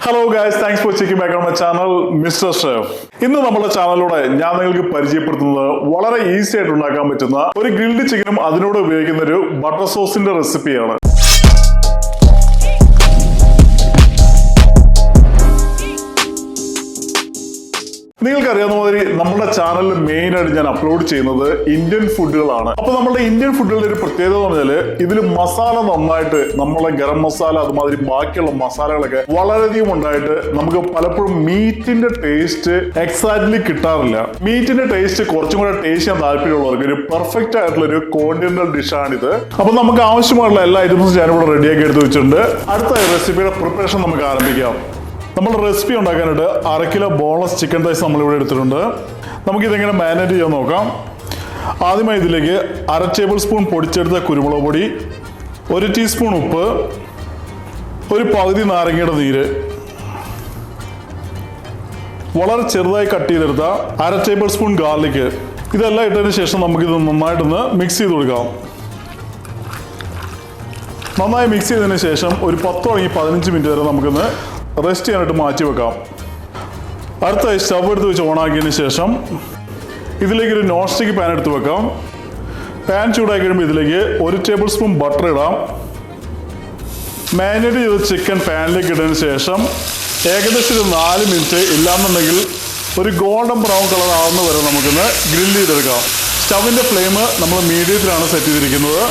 Hello guys, thanks for checking back on my channel mister chef. ഇന്ന് നമ്മുടെ ചാനലിലൂടെ ഞാൻ നിങ്ങൾക്ക് പരിചയപ്പെടുത്തുന്നത് വളരെ ഈസി ആയിട്ട് ഉണ്ടാക്കാൻ പറ്റുന്ന ഒരു ഗ്രിൽഡ് ചിക്കനും അതിനോട് ഉപയോഗിക്കുന്ന ഒരു ബട്ടർ സോസിന്റെ റെസിപ്പിയാണ്. നിങ്ങൾക്കറിയാവുന്ന മാതിരി നമ്മുടെ ചാനലിൽ മെയിൻ ആയിട്ട് ഞാൻ അപ്ലോഡ് ചെയ്യുന്നത് ഇന്ത്യൻ ഫുഡുകളാണ്. അപ്പൊ നമ്മുടെ ഇന്ത്യൻ ഫുഡുകളുടെ ഒരു പ്രത്യേകത എന്ന് പറഞ്ഞാല് ഇതിൽ മസാല നന്നായിട്ട് നമ്മളെ ഗരം മസാല അതുമാതിരി ബാക്കിയുള്ള മസാലകളൊക്കെ വളരെയധികം ഉണ്ടായിട്ട് നമുക്ക് പലപ്പോഴും മീറ്റിന്റെ ടേസ്റ്റ് എക്സാക്ട്ലി കിട്ടാറില്ല. മീറ്റിന്റെ ടേസ്റ്റ് കുറച്ചും കൂടെ ടേസ്റ്റ് ചെയ്യാൻ താല്പര്യമുള്ളവർക്ക് ഒരു പെർഫെക്റ്റ് ആയിട്ടുള്ള ഒരു കോണ്ടിനെന്റൽ ഡിഷാണിത്. അപ്പൊ നമുക്ക് ആവശ്യമായിട്ടുള്ള എല്ലാ ഐറ്റംസും ഞാനിവിടെ റെഡിയാക്കി എടുത്ത് വെച്ചിട്ടുണ്ട്. അടുത്ത റെസിപ്പിയുടെ പ്രിപ്പറേഷൻ നമുക്ക് ആരംഭിക്കാം. നമ്മൾ റെസിപ്പി ഉണ്ടാക്കാനായിട്ട് 1/2 കിലോ ബോൺലെസ് ചിക്കൻ റൈസ് നമ്മളിവിടെ എടുത്തിട്ടുണ്ട്. നമുക്കിതെങ്ങനെ മാരിനേറ്റ് ചെയ്യാൻ നോക്കാം. ആദ്യമായി ഇതിലേക്ക് 1/2 ടേബിൾ സ്പൂൺ പൊടിച്ചെടുത്ത കുരുമുളക് പൊടി, 1 ടീസ്പൂൺ ഉപ്പ്, ഒരു പകുതി നാരങ്ങയുടെ നീര്, വളരെ ചെറുതായി കട്ട് ചെയ്തെടുത്ത 1/2 ടേബിൾ സ്പൂൺ ഗാർലിക്. ഇതെല്ലാം ഇട്ടതിന് ശേഷം നമുക്കിത് നന്നായിട്ടൊന്ന് മിക്സ് ചെയ്ത് കൊടുക്കാം. നന്നായി മിക്സ് ചെയ്തതിന് ശേഷം ഒരു 10 തുടങ്ങി 15 മിനിറ്റ് വരെ നമുക്കൊന്ന് റെസ്റ്റ് ചെയ്യാനായിട്ട് മാറ്റി വെക്കാം. അടുത്തായി സ്റ്റവ് എടുത്ത് വെച്ച് ഓണാക്കിയതിന് ശേഷം ഇതിലേക്ക് ഒരു നോൺ സ്റ്റിക്ക് പാൻ എടുത്ത് വെക്കാം. പാൻ ചൂടാക്കി കഴിയുമ്പോൾ ഇതിലേക്ക് 1 ടേബിൾ സ്പൂൺ ബട്ടർ ഇടാം. മാരിനേറ്റ് ചെയ്ത ചിക്കൻ പാനിലേക്ക് ഇട്ടതിന് ശേഷം ഏകദേശം ഒരു 4 മിനിറ്റ് ഇല്ലാന്നുണ്ടെങ്കിൽ ഒരു ഗോൾഡൻ ബ്രൗൺ കളർ ആവുന്ന വരെ നമുക്കൊന്ന് ഗ്രില്ല് ചെയ്തെടുക്കാം. സ്റ്റവിൻ്റെ ഫ്ലെയിം നമ്മൾ മീഡിയത്തിലാണ് സെറ്റ് ചെയ്തിരിക്കുന്നത്.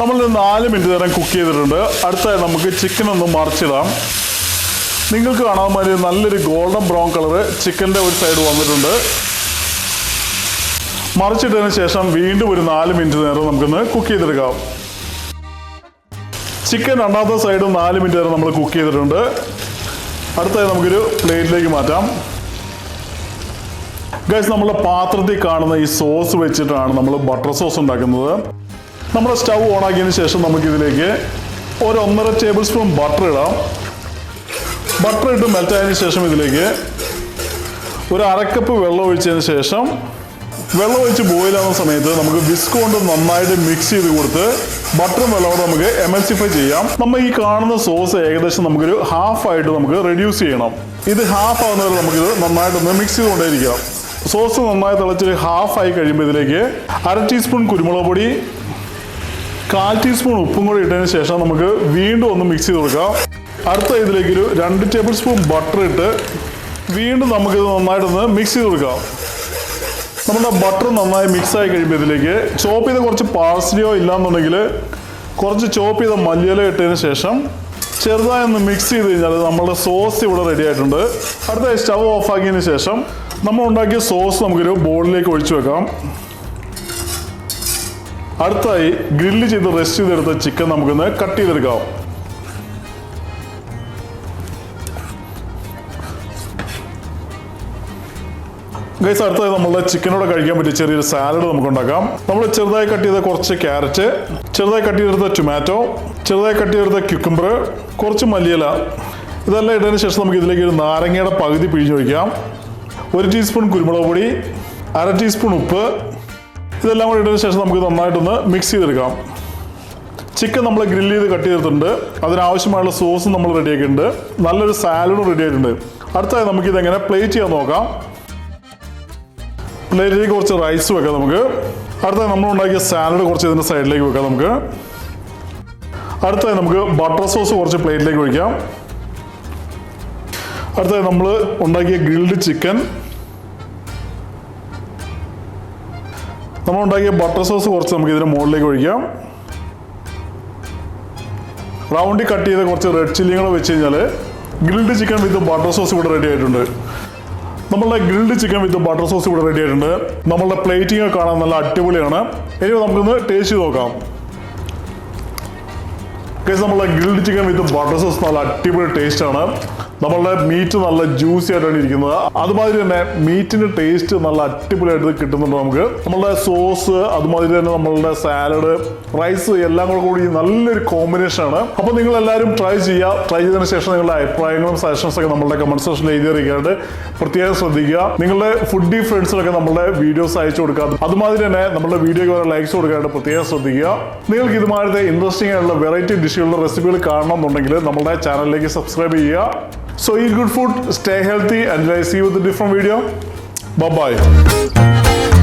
നമ്മൾ 4 മിനിറ്റ് നേരം കുക്ക് ചെയ്തിട്ടുണ്ട്. അടുത്തായി നമുക്ക് ചിക്കൻ ഒന്ന് മറിച്ചിടാം. നിങ്ങൾക്ക് കാണാൻ മാതിരി നല്ലൊരു ഗോൾഡൻ ബ്രൗൺ കളറ് ചിക്കൻ്റെ ഒരു സൈഡ് വന്നിട്ടുണ്ട്. മറിച്ചിട്ടതിന് ശേഷം വീണ്ടും ഒരു 4 മിനിറ്റ് നേരം നമുക്കൊന്ന് കുക്ക് ചെയ്തെടുക്കാം. ചിക്കൻ രണ്ടാമത്തെ സൈഡും 4 മിനിറ്റ് നേരം നമ്മൾ കുക്ക് ചെയ്തിട്ടുണ്ട്. അടുത്തായി നമുക്കൊരു പ്ലേറ്റിലേക്ക് മാറ്റാം. ഗൈസ്, നമ്മളെ പാത്രത്തിൽ കാണുന്ന ഈ സോസ് വെച്ചിട്ടാണ് നമ്മൾ ബട്ടർ സോസ് ഉണ്ടാക്കുന്നത്. നമ്മുടെ സ്റ്റവ് ഓൺ ആക്കിയതിന് ശേഷം നമുക്കിതിലേക്ക് ഒരു 1.5 ടേബിൾ സ്പൂൺ ബട്ടർ ഇടാം. ബട്ടർ ഇട്ട് മെൽറ്റായതിനു ശേഷം ഇതിലേക്ക് ഒരു 1/2 കപ്പ് വെള്ളം ഒഴിച്ചതിന് ശേഷം വെള്ളം ഒഴിച്ച് ബോയിലാവുന്ന സമയത്ത് നമുക്ക് വിസ്ക് കൊണ്ട് നന്നായിട്ട് മിക്സ് ചെയ്ത് കൊടുത്ത് ബട്ടറും വെള്ളവും നമുക്ക് എമൽസിഫൈ ചെയ്യാം. നമ്മൾ ഈ കാണുന്ന സോസ് ഏകദേശം നമുക്കൊരു ഹാഫായിട്ട് നമുക്ക് റെഡ്യൂസ് ചെയ്യണം. ഇത് ഹാഫ് ആവുന്നവരെ നമുക്കിത് നന്നായിട്ടൊന്ന് മിക്സ് ചെയ്തുകൊണ്ടേയിരിക്കാം. സോസ് നന്നായി തിളച്ച് ഹാഫായി കഴിയുമ്പോൾ ഇതിലേക്ക് 1/2 ടീസ്പൂൺ കുരുമുളക് പൊടി, 1/4 ടീസ്പൂൺ ഉപ്പും കൂടി ഇട്ടതിന് ശേഷം നമുക്ക് വീണ്ടും ഒന്ന് മിക്സ് ചെയ്ത് കൊടുക്കാം. അടുത്ത ഇതിലേക്കൊരു 2 ടേബിൾ സ്പൂൺ ബട്ടർ ഇട്ട് വീണ്ടും നമുക്കിത് നന്നായിട്ടൊന്ന് മിക്സ് ചെയ്ത് കൊടുക്കാം. നമ്മുടെ ബട്ടർ നന്നായി മിക്സ് ആയി കഴിയുമ്പോൾ ഇതിലേക്ക് ചോപ്പ് ചെയ്ത കുറച്ച് പാഴ്സ്ലിയോ ഇല്ലാന്നുണ്ടെങ്കിൽ കുറച്ച് ചോപ്പ് ചെയ്ത മല്ലിയില ഇട്ടതിന് ശേഷം ചെറുതായി ഒന്ന് മിക്സ് ചെയ്ത് കഴിഞ്ഞാൽ നമ്മുടെ സോസ് ഇവിടെ റെഡി ആയിട്ടുണ്ട്. അടുത്ത സ്റ്റവ് ഓഫ് ആക്കിയതിന് ശേഷം നമ്മൾ ഉണ്ടാക്കിയ സോസ് നമുക്കൊരു ബോളിലേക്ക് ഒഴിച്ചു വെക്കാം. അടുത്തായി ഗ്രില്ല് ചെയ്ത് റെസ്റ്റ് ചെയ്തെടുത്ത ചിക്കൻ നമുക്കൊന്ന് കട്ട് ചെയ്തെടുക്കാം. ഗൈസ്, അടുത്തായി നമ്മളുടെ ചിക്കനോടെ കഴിക്കാൻ പറ്റിയ ചെറിയൊരു സാലഡ് നമുക്ക് ഉണ്ടാക്കാം. നമ്മൾ ചെറുതായി കട്ട് ചെയ്ത കുറച്ച് ക്യാരറ്റ്, ചെറുതായി കട്ട് ചെയ്തെടുത്ത ടൊമാറ്റോ, ചെറുതായി കട്ട് ചെയ്തെടുത്ത ക്യുക്കംബർ, കുറച്ച് മല്ലിയില, ഇതെല്ലാം ഇട്ടതിന് ശേഷം നമുക്ക് ഇതിലേക്ക് ഒരു നാരങ്ങയുടെ പകുതി പിഴിഞ്ഞൊഴിക്കാം. 1 ടീസ്പൂൺ കുരുമുളക് പൊടി, 1/2 ടീസ്പൂൺ ഉപ്പ്, ഇതെല്ലാം കൂടി ഇട്ടതിന് ശേഷം നമുക്ക് നന്നായിട്ടൊന്ന് മിക്സ് ചെയ്തെടുക്കാം. ചിക്കൻ നമ്മൾ ഗ്രില്ല് ചെയ്ത് കട്ട് ചെയ്തിട്ടുണ്ട്. അതിനാവശ്യമായുള്ള സോസും നമ്മൾ റെഡിയാക്കിയിട്ടുണ്ട്. നല്ലൊരു സാലഡും റെഡി ആയിട്ടുണ്ട്. അടുത്തായി നമുക്കിതെങ്ങനെ പ്ലേറ്റ് ചെയ്യാൻ നോക്കാം. പ്ലേറ്റിലേക്ക് കുറച്ച് റൈസ് വെക്കാം നമുക്ക്. അടുത്തായി നമ്മൾ ഉണ്ടാക്കിയ സാലഡ് കുറച്ച് ഇതിൻ്റെ സൈഡിലേക്ക് വെക്കാം നമുക്ക്. അടുത്തായി നമുക്ക് ബട്ടർ സോസ് കുറച്ച് പ്ലേറ്റിലേക്ക് ഒഴിക്കാം. അടുത്തായി നമ്മൾ ഉണ്ടാക്കിയ ഗ്രിൽഡ് ചിക്കൻ, നമ്മൾ ഉണ്ടാക്കിയ ബട്ടർ സോസ് കുറച്ച് നമുക്ക് ഇതിന് മുകളിലേക്ക് ഒഴിക്കാം. റൗണ്ടിൽ കട്ട് ചെയ്ത കുറച്ച് റെഡ് ചില്ലിയും കൂടെ വെച്ച് കഴിഞ്ഞാൽ ഗ്രിൽഡ് ചിക്കൻ വിത്ത് ബട്ടർ സോസ് ഇവിടെ റെഡി ആയിട്ടുണ്ട്. നമ്മളുടെ ഗ്രിൽഡ് ചിക്കൻ വിത്ത് ബട്ടർ സോസ് ഇവിടെ റെഡി ആയിട്ടുണ്ട്. നമ്മളുടെ പ്ലേറ്റിംഗ് കാണാൻ നല്ല അടിപൊളിയാണ്. ഇനി നമുക്കൊന്ന് ടേസ്റ്റ് ചെയ്ത് നോക്കാം. നമ്മളുടെ ഗ്രിൽഡ് ചിക്കൻ വിത്ത് ബട്ടർ സോസ് നല്ല അടിപൊളി ടേസ്റ്റാണ്. നമ്മളുടെ മീറ്റ് നല്ല ജ്യൂസി ആയിട്ടാണ് ഇരിക്കുന്നത്. അതുമാതിരി തന്നെ മീറ്റിന്റെ ടേസ്റ്റ് നല്ല അടിപൊളിയായിട്ട് കിട്ടുന്നുണ്ട് നമുക്ക്. നമ്മളുടെ സോസ് അതുമാതിരി തന്നെ നമ്മളുടെ സാലഡ്, റൈസ് എല്ലാം കൂടി നല്ലൊരു കോമ്പിനേഷൻ ആണ്. അപ്പോൾ നിങ്ങൾ എല്ലാവരും ട്രൈ ചെയ്യുക. ട്രൈ ചെയ്തതിനു ശേഷം നിങ്ങളുടെ അഭിപ്രായങ്ങളും സജഷൻസ് ഒക്കെ നമ്മളുടെ കമന്റ് സെക്ഷനിൽ എഴുതി അറിയിക്കാണ്ട് പ്രത്യേകം ശ്രദ്ധിക്കുക. നിങ്ങളുടെ ഫുഡി ഫ്രണ്ട്സിനൊക്കെ നമ്മളുടെ വീഡിയോസ് അയച്ചു കൊടുക്കുക. അതുമാതിരി തന്നെ നമ്മുടെ വീഡിയോയ്ക്ക് വരെ ലൈക്സ് കൊടുക്കാനായിട്ട് പ്രത്യേകം ശ്രദ്ധിക്കുക. നിങ്ങൾക്ക് ഇതുമാതിരി ഇൻട്രസ്റ്റിംഗ് ആയിട്ടുള്ള വെറൈറ്റി ഡിഷുകളുടെ റെസിപ്പികൾ കാണണം എന്നുണ്ടെങ്കിൽ നമ്മുടെ ചാനലിലേക്ക് സബ്സ്ക്രൈബ് ചെയ്യുക. So eat good food, stay healthy, and I see you with a different video. Bye bye.